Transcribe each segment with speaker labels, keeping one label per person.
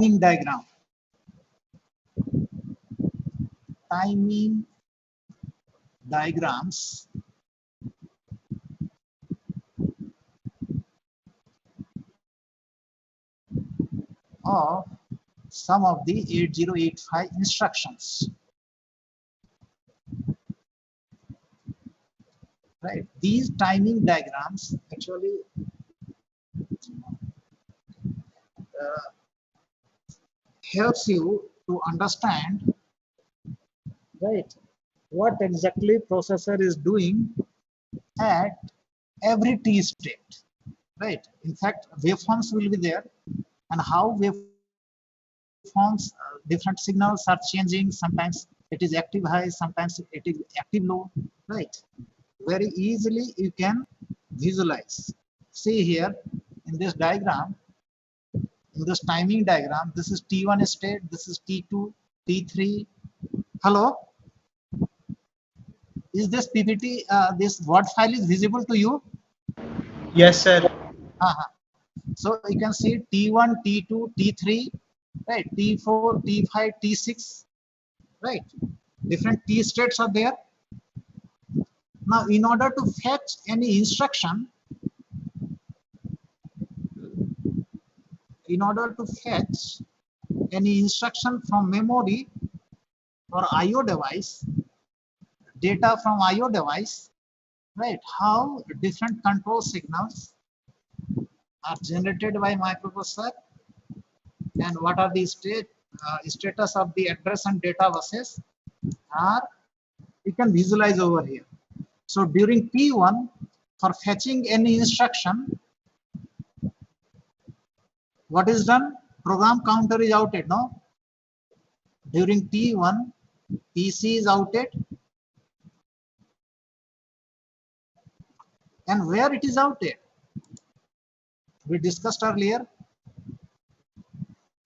Speaker 1: diagram. Timing diagrams of some of the 8085 instructions. Right, these timing diagrams actually helps you to understand, right, what exactly processor is doing at every T state, right? In fact, waveforms will be there, and how waveforms, different signals are changing. Sometimes it is active high, sometimes it is active low, right? Very easily you can visualize. See here in this diagram, in this timing diagram, this is T1 state, this is T2, T3. Hello? Is this PPT, this Word file is visible to you?
Speaker 2: Yes, sir.
Speaker 1: So you can see T1, T2, T3, right? T4, T5, T6, right? Different T states are there. Now, in order to fetch any instruction, from memory or IO device, data from IO device, right? How different control signals are generated by microprocessor, and what are the status of the address and data buses are, you can visualize over here. So during P1, for fetching any instruction, what is done? Program counter is outed, no? During T1, PC is outed, and where it is outed? We discussed earlier,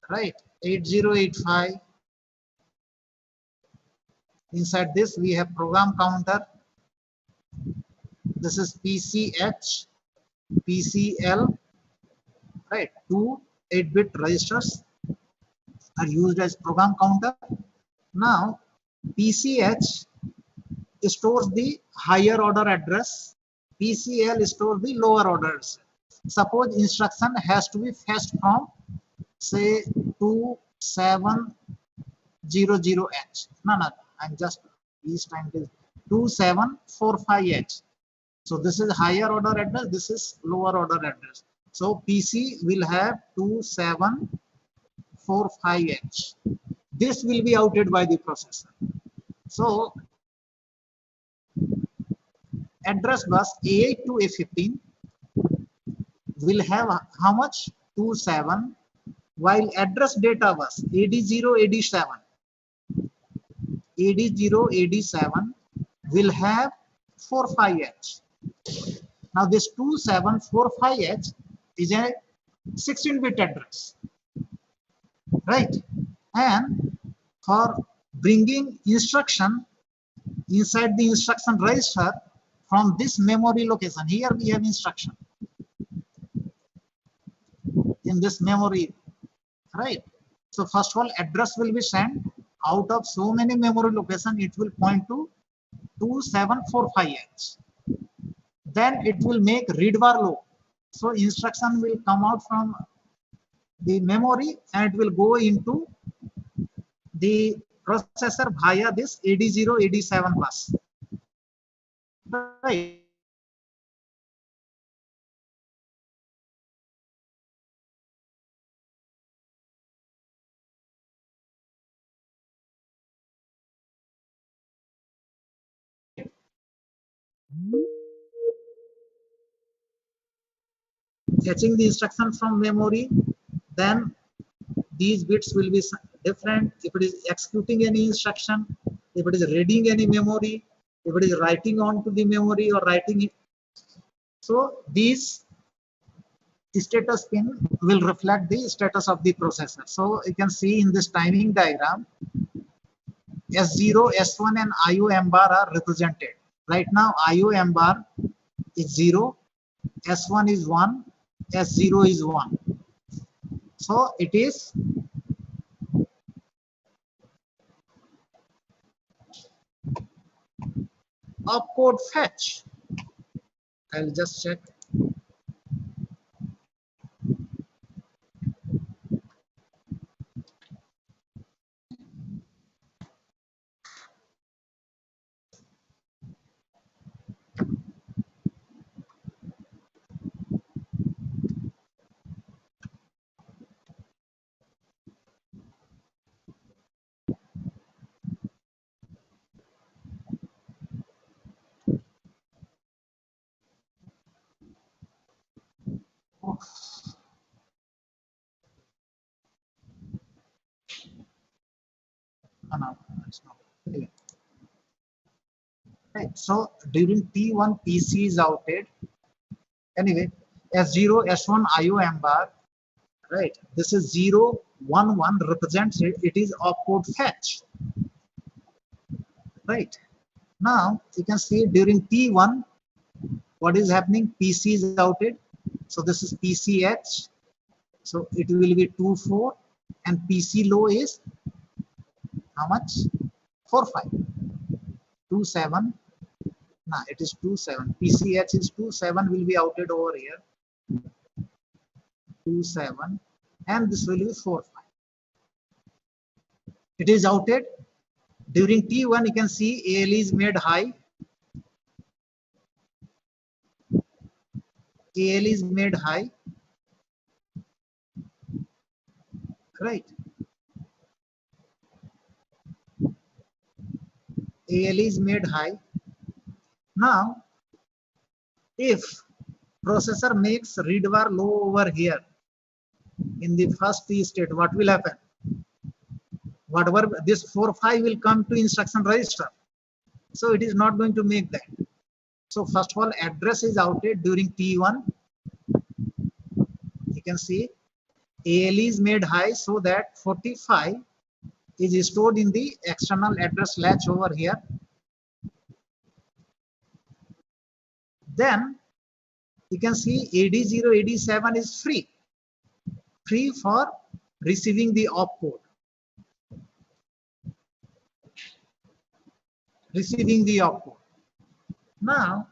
Speaker 1: right? 8085. Inside this, we have program counter. This is PCH, PCL, right? Two 8-bit registers are used as program counter. Now, PCH stores the higher order address, PCL stores the lower orders. Suppose instruction has to be fetched from, say, 2700H. No, I'm just, each time it is 2745H. So this is higher order address, this is lower order address. So PC will have 2745H. This will be outed by the processor. So address bus A8 to A15 will have how much? 27, while address data bus AD0, AD7 will have 45H. Now this 2745H is a 16-bit address, right? And for bringing instruction inside the instruction register from this memory location, here we have instruction in this memory, right? So first of all, address will be sent out of so many memory location, it will point to 2745H. Then it will make read bar low. So instruction will come out from the memory and it will go into the processor via this AD0, AD7 bus. Right. Fetching the instruction from memory, then these bits will be different. If it is executing any instruction, if it is reading any memory, if it is writing onto the memory or writing it. So these status pin will reflect the status of the processor. So you can see in this timing diagram, S0, S1 and IO M bar are represented. Right now IO M bar is 0, S1 is 1, S0 is 1. So it is opcode fetch. I'll just check. Oh, no, it's not. Anyway, right. So during T1 PC is outed. Anyway, S0 S1 IOM bar. Right. This is 0 1 1 represents it. It is opcode fetch. Right. Now you can see during T1 what is happening. PC is outed. So this is PCH. So it will be 2 4 and PC low is how much? 4 5. 2 7. Nah, it is 2 7. PCH is 2 7 will be outed over here. 2 7 and this will be 4 5. It is outed. During T1 you can see ALE is made high. AL is made high, right? AL is made high. Now, if processor makes read bar low over here in the first T state, what will happen? Whatever this 4 5 will come to instruction register. So it is not going to make that. So first of all, address is outed during T1. You can see AL is made high so that 45 is stored in the external address latch over here. Then you can see AD0, AD7 is free for receiving the opcode. Now,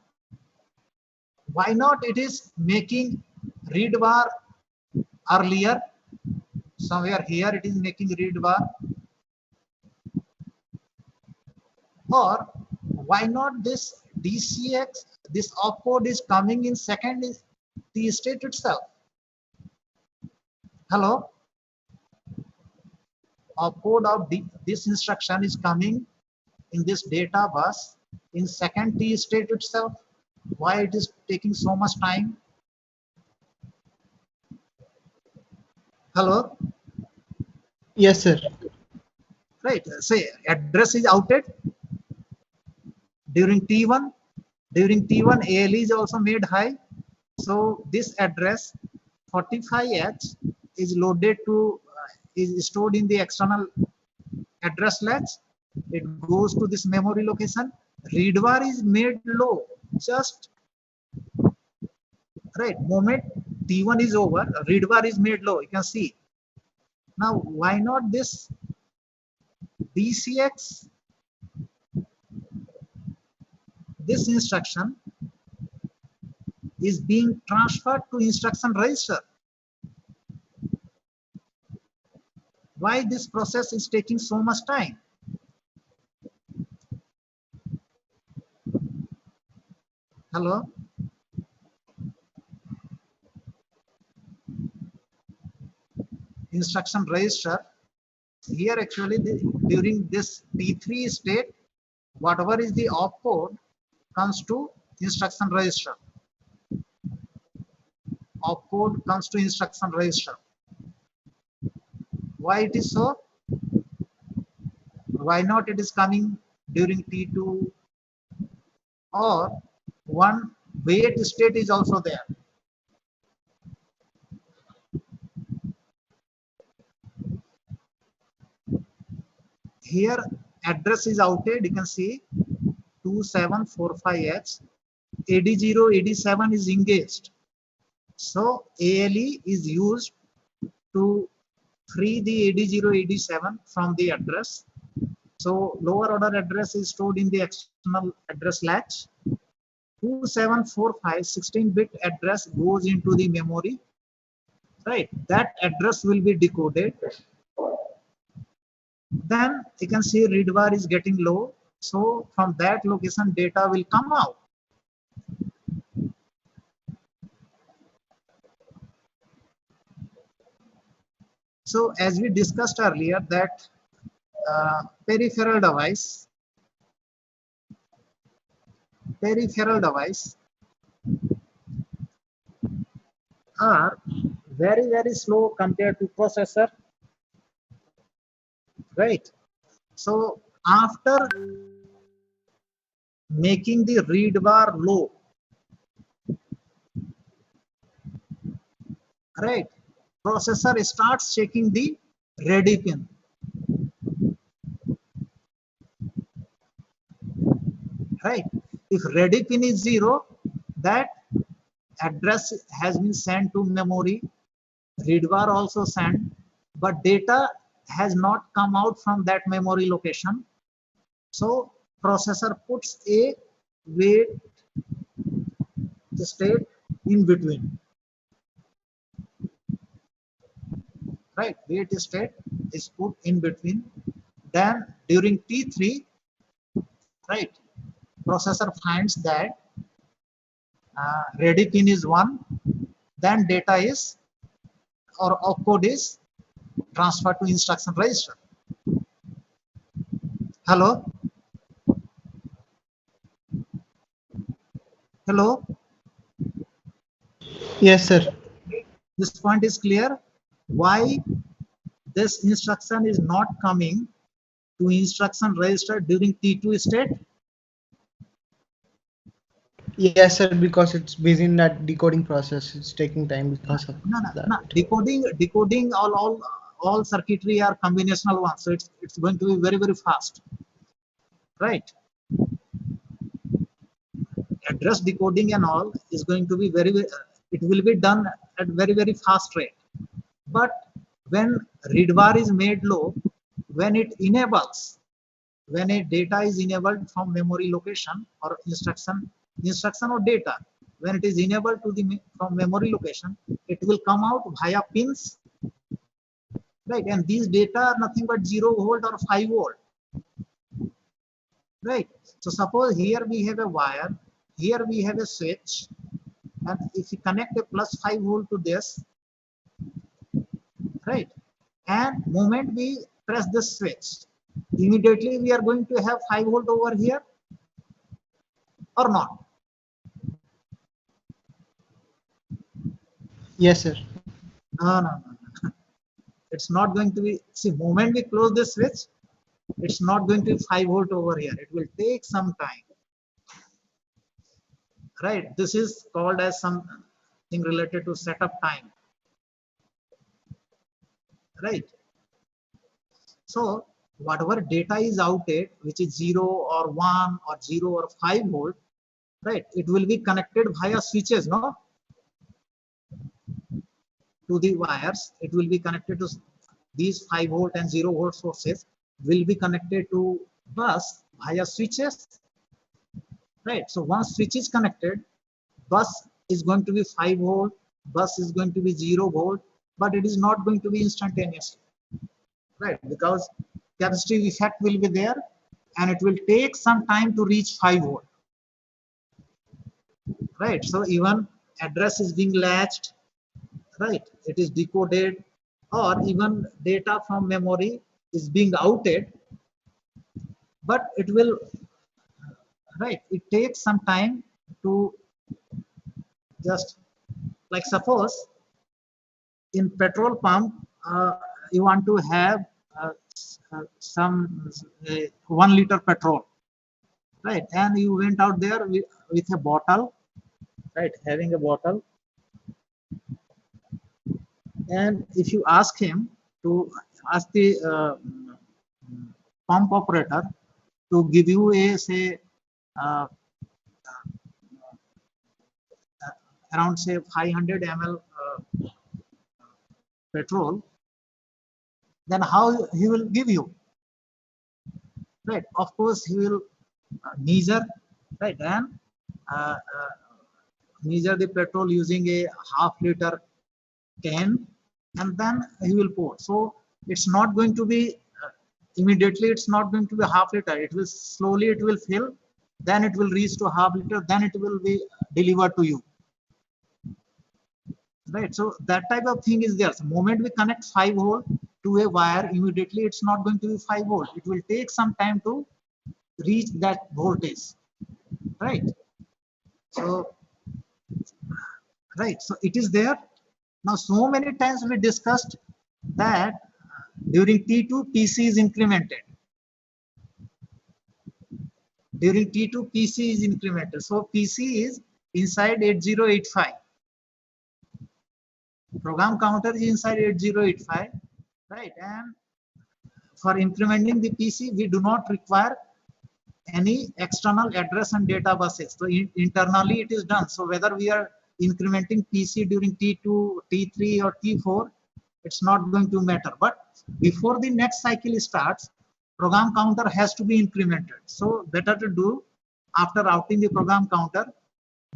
Speaker 1: why not it is making read bar earlier? Somewhere here it is making read bar. Or why not this DCX, this opcode is coming in second T state itself? Hello? Opcode of this instruction is coming in this data bus in second T state itself. Why it is taking so much time? Hello?
Speaker 2: Yes, sir.
Speaker 1: Right. Say address is outed during T1. During T1, AL is also made high. So this address 45H is loaded to is stored in the external address latch. It goes to this memory location. Read bar is made low. Just right. Moment T1 is over, read bar is made low. You can see. Now why not this DCX? This instruction is being transferred to instruction register. Why this process is taking so much time? Hello? Instruction register. Here actually during this T3 state, whatever is the opcode comes to instruction register. Opcode comes to instruction register. Why it is so? Why not it is coming during T2? Or one wait state is also there. Here address is outed. You can see 2745H. AD0, AD7 is engaged. So ALE is used to free the AD0, AD7 from the address. So lower order address is stored in the external address latch. 2745 16-bit address goes into the memory, right? That address will be decoded. Then you can see read bar is getting low, so from that location data will come out. So as we discussed earlier that peripheral device are very slow compared to processor, right? So after making the read bar low, right, processor starts checking the ready pin, right? If ready pin is 0, that address has been sent to memory, read bar also sent, but data has not come out from that memory location. So processor puts a wait state in between, right? Wait state is put in between. Then during T3, right, processor finds that ready pin is 1, then data is or opcode is transferred to instruction register. Hello? Hello?
Speaker 2: Yes, sir.
Speaker 1: This point is clear. Why this instruction is not coming to instruction register during T2 state?
Speaker 2: Yes, sir, because it's busy in that decoding process. It's taking time because of that.
Speaker 1: No. Decoding all circuitry are combinational ones, so it's going to be very fast, right? Address decoding and all is going to be it will be done at very fast rate. But when read bar is made low, when it enables, when a data is enabled from memory location or instruction or data, when it is enabled to the from memory location, it will come out via pins, right? And these data are nothing but 0 volt or 5 volt, right? So suppose here we have a wire, here we have a switch, and if we connect a plus 5 volt to this, right, and moment we press this switch, immediately we are going to have 5 volt over here or not?
Speaker 2: Yes, sir.
Speaker 1: No. It's not going to be, see, moment we close this switch, it's not going to be 5 volt over here. It will take some time, right? This is called as something related to setup time, right? So whatever data is outed, which is 0 or 1 or 0 or 5 volt, right? It will be connected via switches, no? To the wires, it will be connected to these 5 volt and 0 volt sources will be connected to bus via switches, right? So once switch is connected, bus is going to be 5 volt, bus is going to be 0 volt, but it is not going to be instantaneous, right? Because capacitive effect will be there and it will take some time to reach 5 volt, right? So even address is being latched, right? It is decoded, or even data from memory is being outed, but it will, right, it takes some time to just, like suppose in petrol pump, you want to have some 1 liter petrol, right? And you went out there with a bottle, right, having a bottle, and if you ask him to ask the pump operator to give you a say uh, around say 500 ml petrol, then how he will give you? right? Of course, he will measure, right, and uh, uh, measure the petrol using a half-liter can, and then he will pour. So it's not going to be immediately. It's not going to be half-liter. It will slowly. It will fill. Then it will reach to half-liter. Then it will be delivered to you. Right, so that type of thing is there. So moment we connect 5 volt to a wire, immediately it's not going to be 5 volt. It will take some time to reach that voltage, right? So right, so it is there. Now so many times we discussed that during T2 PC is incremented. During T2 PC is incremented. So PC is inside 8085. Program counter is inside 8085, right? And for implementing the PC, we do not require any external address and data buses. So internally it is done. So whether we are incrementing PC during T2, T3 or T4, it's not going to matter. But before the next cycle starts, program counter has to be incremented. So better to do after routing the program counter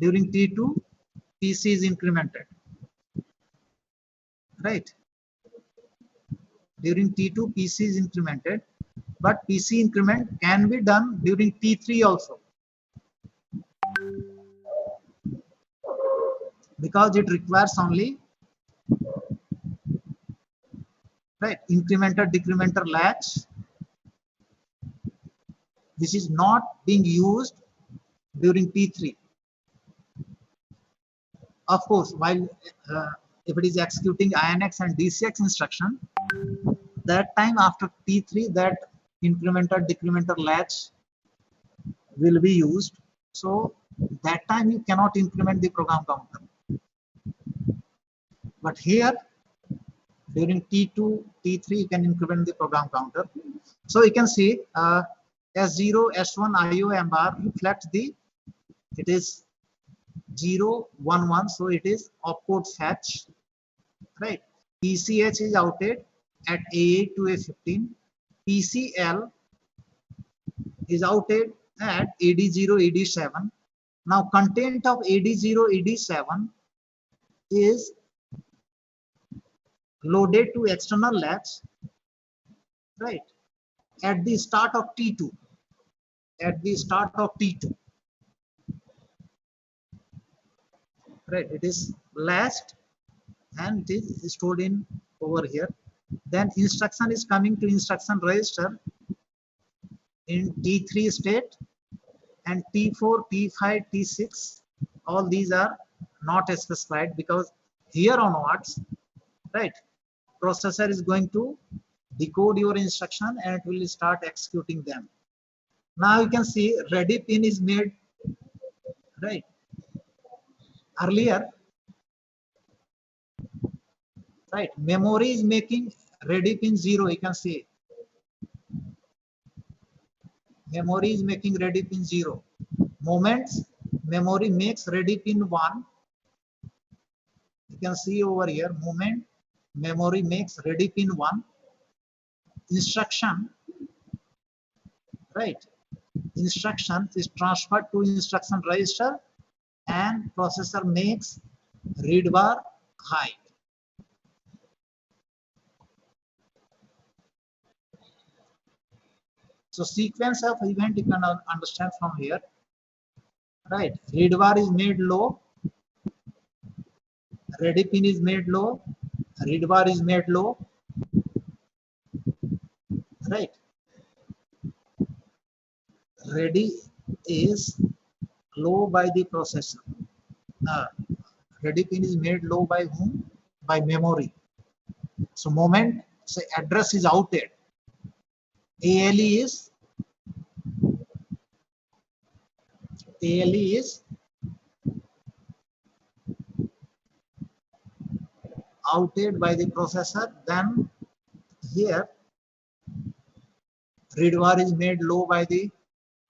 Speaker 1: during T2, PC is incremented, right? During T2, PC is incremented, but PC increment can be done during T3 also, because it requires only, right, incrementer decrementer latch, which is not being used during T3. Of course, while if it is executing INX and DCX instruction, that time after T3, that incrementer decrementer latch will be used. So that time you cannot increment the program counter. But here during T2, T3, you can increment the program counter. So you can see S0, S1, IO, MR reflects the, it is 0, 1, 1. So it is opcode fetch, right? PCH is outed at A8 to A15. PCL is outed at AD0, AD7. Now content of AD0, AD7 is loaded to external latch, right, at the start of T2. At the start of T2, right, it is latched and it is stored in over here. Then instruction is coming to instruction register in T3 state, and T4, T5, T6, all these are not specified, because here onwards, right, processor is going to decode your instruction and it will start executing them. Now you can see ready pin is made, right? Earlier, right, memory is making ready pin 0. You can see memory is making ready pin 0. Moments memory makes ready pin 1. You can see over here, moment memory makes ready pin 1. Instruction, right, instruction is transferred to instruction register and processor makes read bar high. So sequence of event you can understand from here, right? Read bar is made low, ready pin is made low, read bar is made low, right? Ready is low by the processor. Ready pin is made low by whom? By memory. So moment, say address is outed. ALE is outed by the processor. Then here read bar is made low by the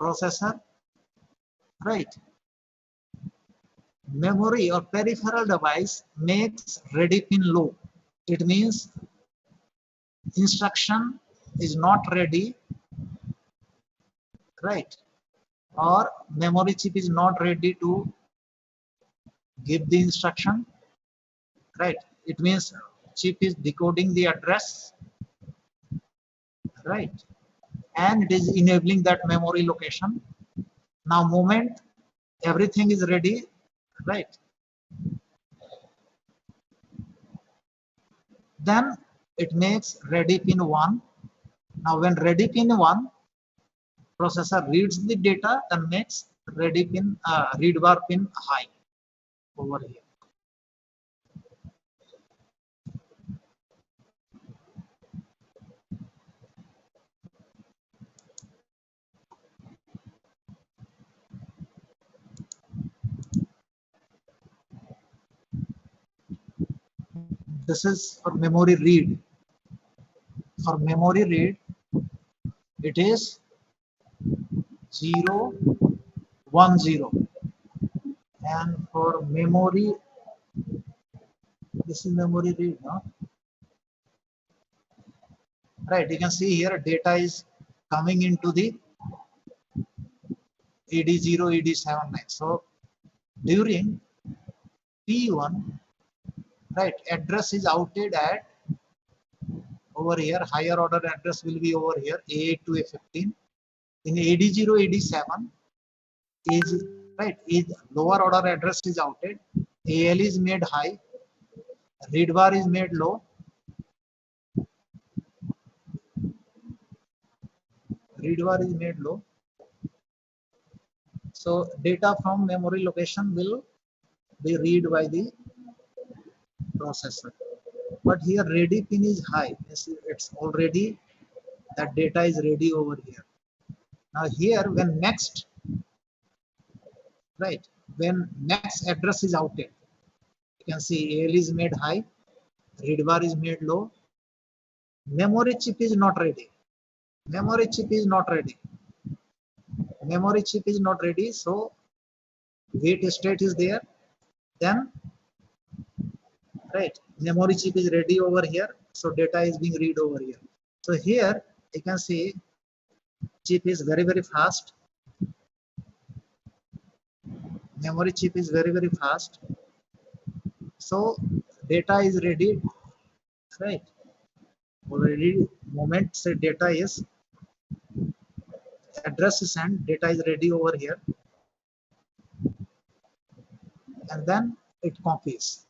Speaker 1: processor, right? Memory or peripheral device makes ready pin low. It means instruction is not ready right? Or memory chip is not ready to give the instruction, right? It means chip is decoding the address, right? And it is enabling that memory location. Now moment everything is ready, right? Then it makes ready pin 1. Now when ready pin 1, processor reads the data, then makes ready pin read bar pin high over here. This is for memory read. For memory read, it is 0, 1, 0. And for memory, this is memory read, no? Right, you can see here data is coming into the ED0, ED79. So during P1, right, address is outed at over here, higher order address will be over here, A8 to A15. In AD0, AD7 is right, is lower order address is outed, AL is made high, read bar is made low, read bar is made low. So data from memory location will be read by the processor. But here ready pin is high. It's already that data is ready over here. Now here when next, right, when next address is outed, you can see AL is made high, read bar is made low, memory chip is not ready. Memory chip is not ready. Memory chip is not ready, so wait state is there. Then, right, memory chip is ready over here, so data is being read over here. So here you can see chip is very fast. Memory chip is very fast. So data is ready, right? Already moment say data is address is sent, data is ready over here, and then it copies.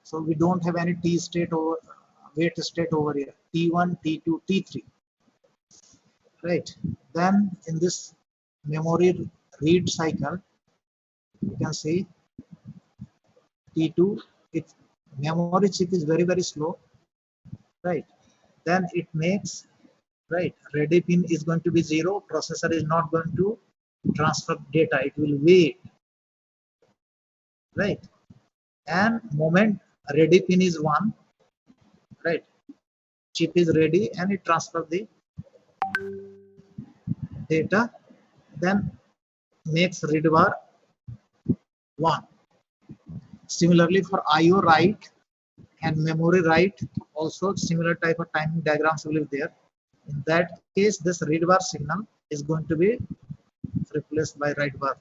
Speaker 1: So we don't have any T state over wait state over here. T1, T2, T3. Right. Then in this memory read cycle, you can see T2, if memory chip is very slow, right? Then it makes right ready pin is going to be 0. Processor is not going to transfer data. It will wait, right? And moment ready pin is 1, right? Chip is ready and it transfers the data, then makes read bar 1. Similarly for IO write and memory write, also similar type of timing diagrams will be there. In that case, this read bar signal is going to be replaced by write bar.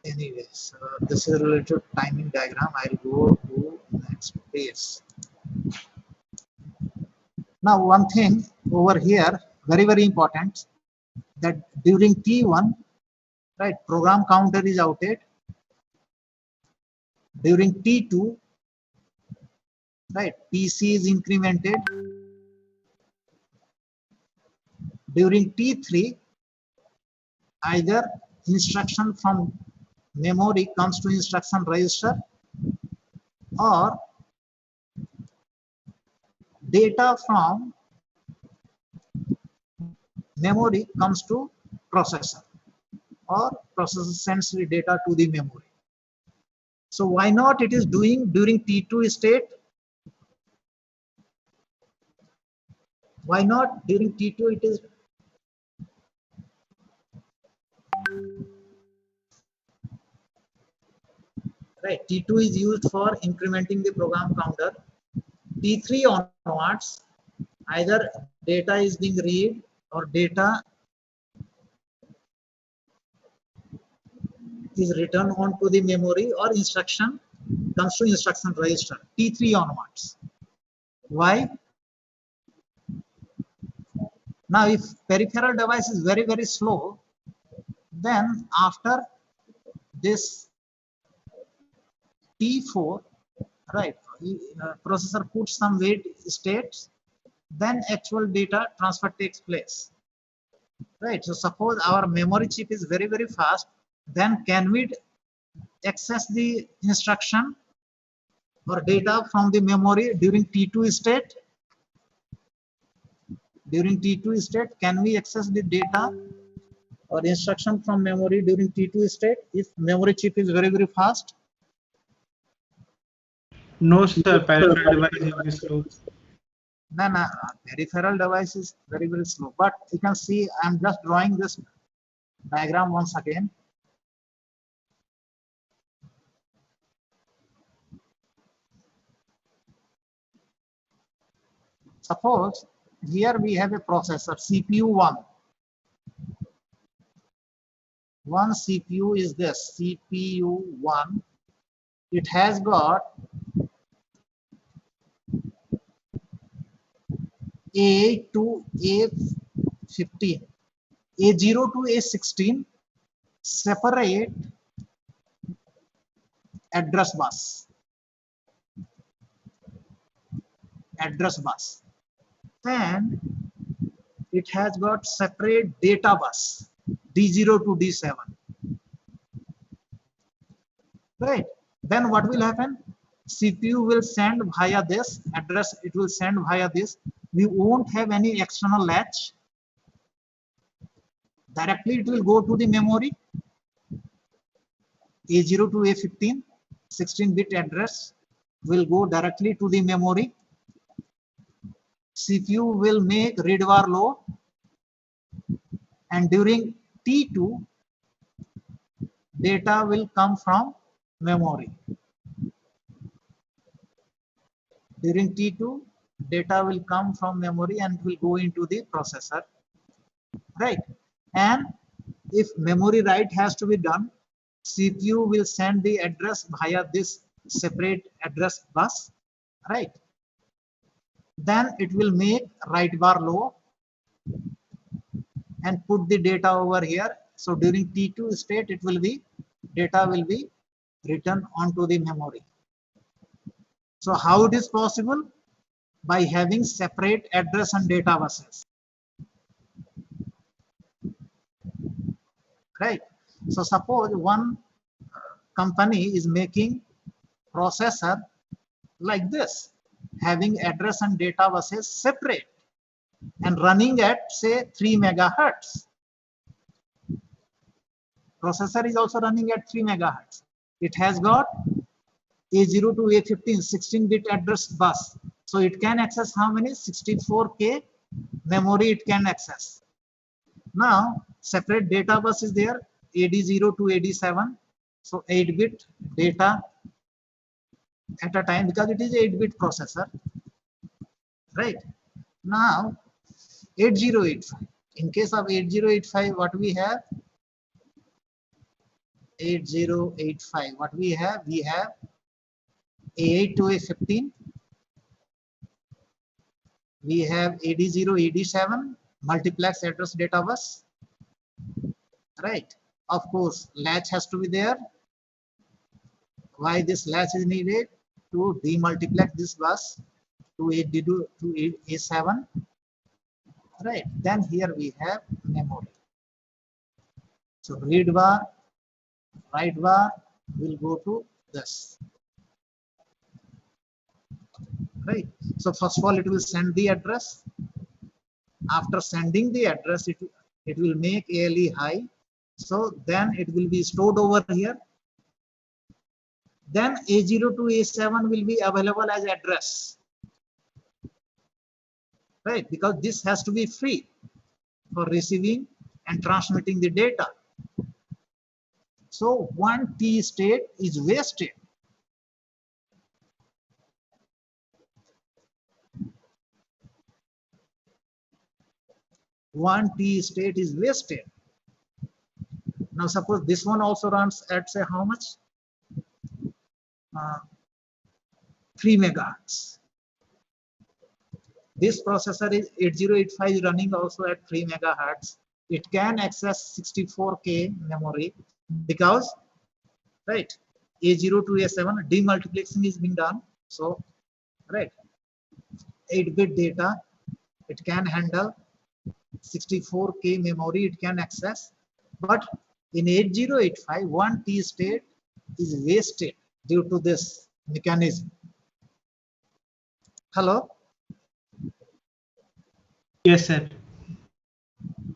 Speaker 1: Anyways, this is related to timing diagram. I'll go to next page. Now, one thing over here, very important, that during T1, right, program counter is outed. During T2, right, PC is incremented. During T3, either instruction from memory comes to instruction register or data from memory comes to processor or processor sends the data to the memory. So why not it is doing during T2 state? Why not during T2 it is right? T2 is used for incrementing the program counter. T3 onwards, Either data is being read or data is written onto the memory or instruction comes to instruction register T3 onwards. Why? Now if peripheral device is very slow, then after this T4, right, processor puts some wait states, then actual data transfer takes place. Right, so suppose our memory chip is very fast, then can we access the instruction or data from the memory during T2 state? During T2 state, can we access the data or instruction from memory during T2 state if memory chip is very fast?
Speaker 2: No, sir. Peripheral device will be slow.
Speaker 1: Then peripheral device is very slow. But you can see I'm just drawing this diagram once again. Suppose here we have a processor CPU1. One CPU is this CPU1. It has got A8 to A15, A0 to A16 separate address bus, and it has got separate data bus D0 to D7. Right, then what will happen? CPU will send via this address, it will send via this. We won't have any external latch. Directly it will go to the memory A0 to A15, 16-bit address will go directly to the memory. CPU will make read var low, and during T2 data will come from memory. During T2 data will come from memory and will go into the processor, right? And if memory write has to be done, CPU will send the address via this separate address bus, right? Then it will make write bar low and put the data over here. So during T2 state, it will be data will be written onto the memory. So how it is possible? By having separate address and data buses, right? So suppose one company is making processor like this, having address and data buses separate and running at say 3 megahertz. Processor is also running at 3 megahertz. It has got A0 to A15 16-bit address bus. So it can access how many? 64K memory it can access. Now separate data bus is there, AD0 to AD7. So 8-bit data at a time, because it is 8-bit processor, right? Now 8085. In case of 8085, what we have? 8085. What we have? We have A8 to A15. We have AD0, AD7, multiplex address data bus, right? Of course, latch has to be there. Why this latch is needed? To demultiplex this bus to A7, right? Then here we have memory. So read bar, write bar will go to this, right? So first of all, it will send the address. After sending the address, it will make ALE high. So then it will be stored over here. Then A0 to A7 will be available as address, right? Because this has to be free for receiving and transmitting the data. So one T state is wasted. one T state is wasted. Now suppose this one also runs at say how much? 3 megahertz. This processor is 8085 is running also at 3 megahertz. It can access 64K memory because, right, A0 to A7 demultiplexing is being done. So, right, 8-bit data, it can handle 64K memory, it can access. But in 8085, one T state is wasted due to this mechanism. Hello?
Speaker 2: Yes, sir.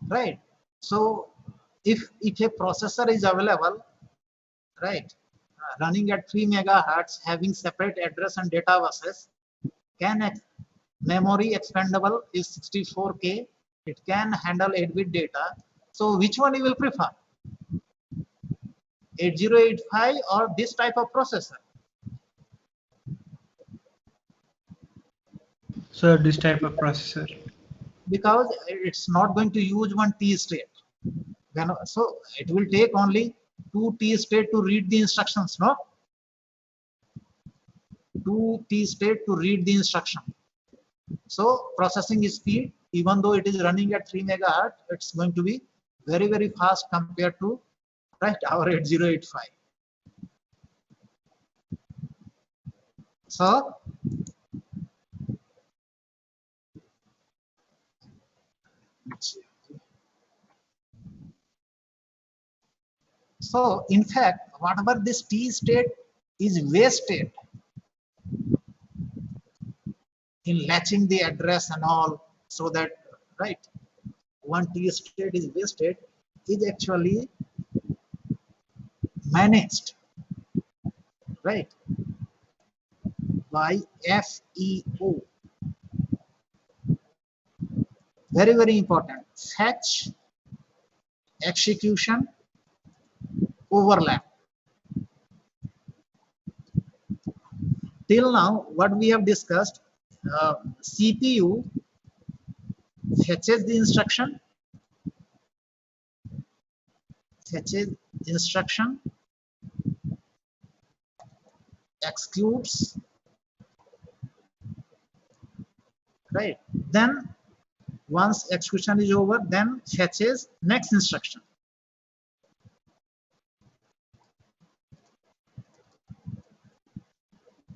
Speaker 1: Right. So if a processor is available, right, running at 3 megahertz, having separate address and data buses, memory expandable is 64K, it can handle 8-bit data. So which one you will prefer? 8085 or this type of processor?
Speaker 2: So this type of processor.
Speaker 1: Because it's not going to use one T state. So it will take only 2 T state to read the instructions, no? 2 T state to read the instruction. So processing speed, even though it is running at 3 megahertz, it's going to be very, very fast compared to, right, our 8085. So in fact, whatever this T state is wasted in latching the address and all, so that, right, one T state is wasted, is actually managed, right, by FEO. Very, very important. Fetch, execution, overlap. Till now, what we have discussed, CPU fetches the instruction, executes, right? Then once execution is over, then fetches next instruction.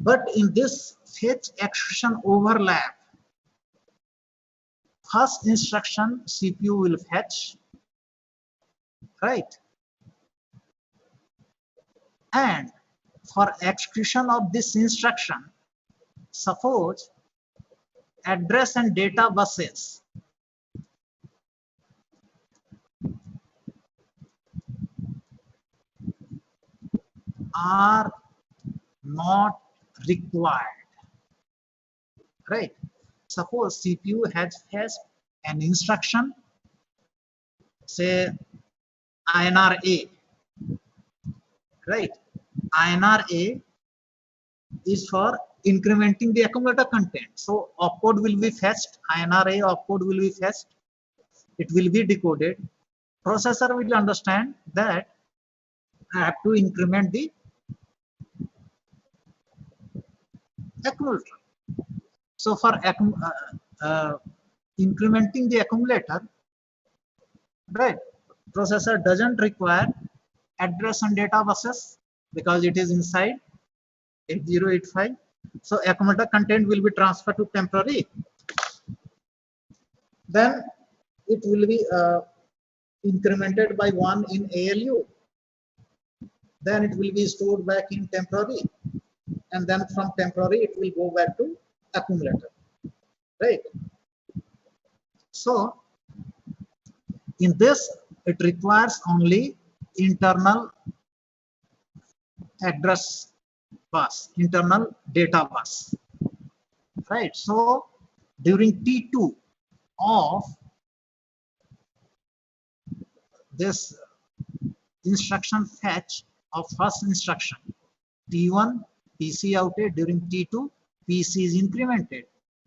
Speaker 1: But in this fetch execution overlap, first instruction CPU will fetch, right? And for execution of this instruction, suppose address and data buses are not required, right? Suppose CPU has fetched an instruction, say INR A, right? INR A is for incrementing the accumulator content. So opcode will be fetched, INR A opcode will be fetched, it will be decoded. Processor will understand that I have to increment the accumulator. So for incrementing the accumulator, right, processor doesn't require address and data buses because it is inside 8085. So accumulator content will be transferred to temporary. Then it will be incremented by 1 in ALU. Then it will be stored back in temporary. And then from temporary, it will go back to accumulator, right? So in this, it requires only internal address bus, internal data bus, right? So during T2 of this instruction fetch of first instruction, T1 PC outed, during T2 PC is incremented,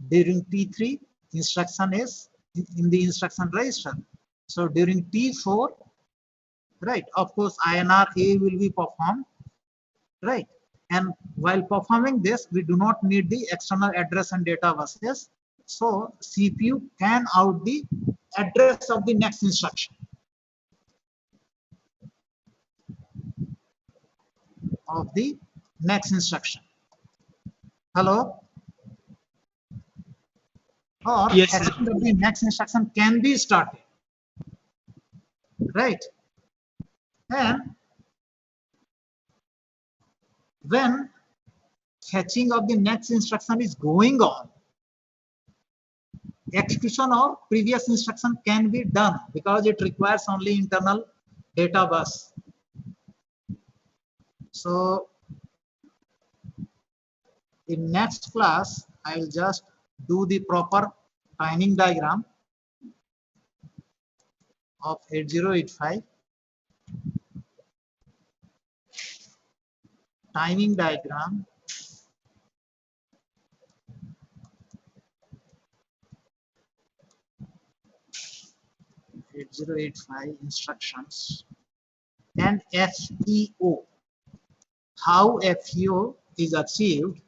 Speaker 1: during T3 instruction is in the instruction register. So during T4, right, of course INR A will be performed, right, and while performing this we do not need the external address and data buses, so CPU can out the address of the next instruction Hello? Or
Speaker 3: Yes, sir.
Speaker 1: fetching of the next instruction can be started, right? And when fetching of the next instruction is going on, execution of previous instruction can be done because it requires only internal data bus. So in next class I will just do the proper timing diagram of 8085. Timing diagram instructions and FEO. How FEO is achieved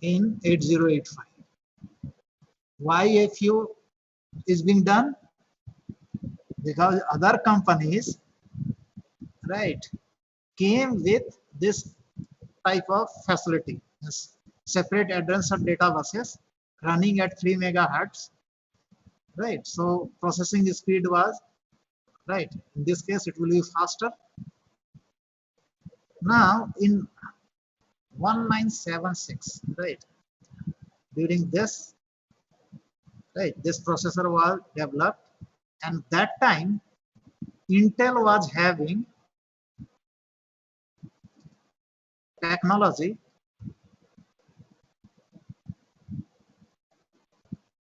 Speaker 1: in 8085. Why FEO is being done? Because other companies, right, came with this type of facility, separate address and data buses running at 3 megahertz, right? So processing speed was, right, in this case it will be faster. Now in 1976, right, during this, right, this processor was developed, and that time Intel was having technology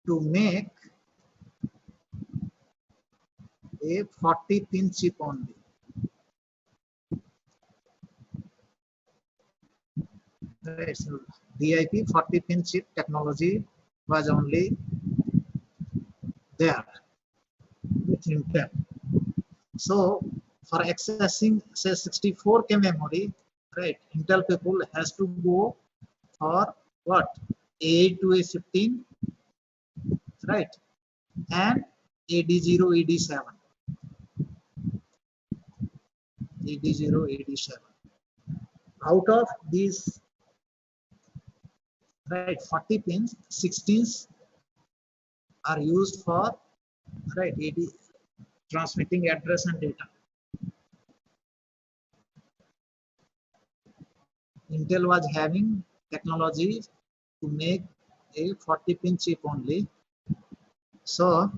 Speaker 1: to make a 40-pin chip only. Right, so DIP 40-pin chip technology was only there with Intel. So for accessing say 64K memory, right, Intel people has to go for what? A8 to A15, right, and AD0, AD7. AD0, AD7. Out of these, right, 40 pins, 16s are used for, right, AD transmitting address and data. Intel was having technology to make a 40-pin chip only. So,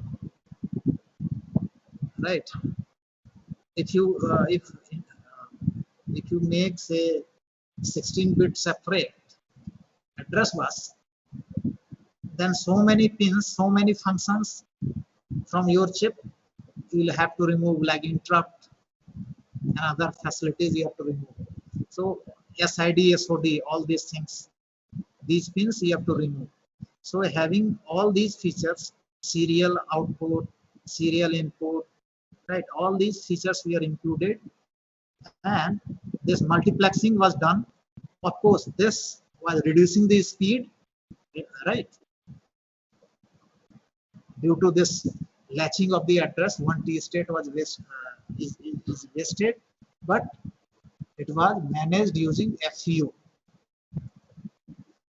Speaker 1: right, if you make say 16-bit separate address bus, then so many pins, so many functions from your chip you will have to remove, like interrupt and other facilities you have to remove. So SID, SOD, all these things, these pins you have to remove. So having all these features, serial output, serial input, right, all these features we are included, and this multiplexing was done. Of course, this was reducing the speed, right? Due to this latching of the address, one T state was is wasted, but it was managed using FEO.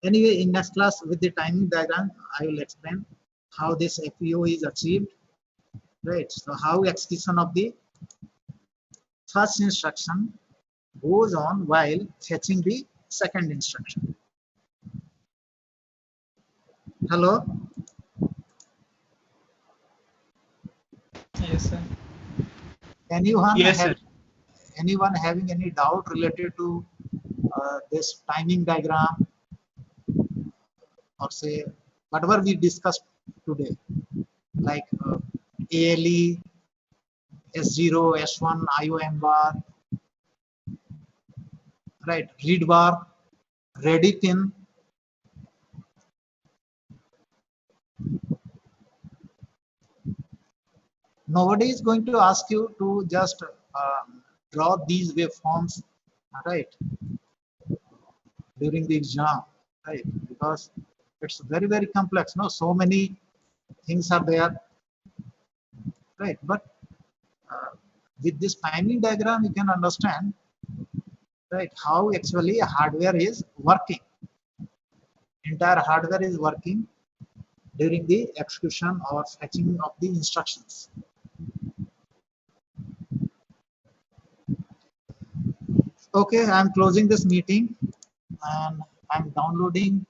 Speaker 1: Anyway, in next class with the timing diagram, I will explain how this FEO is achieved, right? So how execution of the first instruction goes on while fetching the second instruction. Hello?
Speaker 3: Yes, sir.
Speaker 1: Anyone having any doubt related to this timing diagram, or say whatever we discussed today, like ALE, S0, S1, IOM bar, right, read bar, ready pin, Nobody is going to ask you to just draw these waveforms, right, during the exam, right? Because it's very, very complex. No, so many things are there, right? But uh, with this timing diagram, you can understand, right, how actually a hardware is working. Entire hardware is working during the execution or fetching of the instructions. Okay, I'm closing this meeting and I'm downloading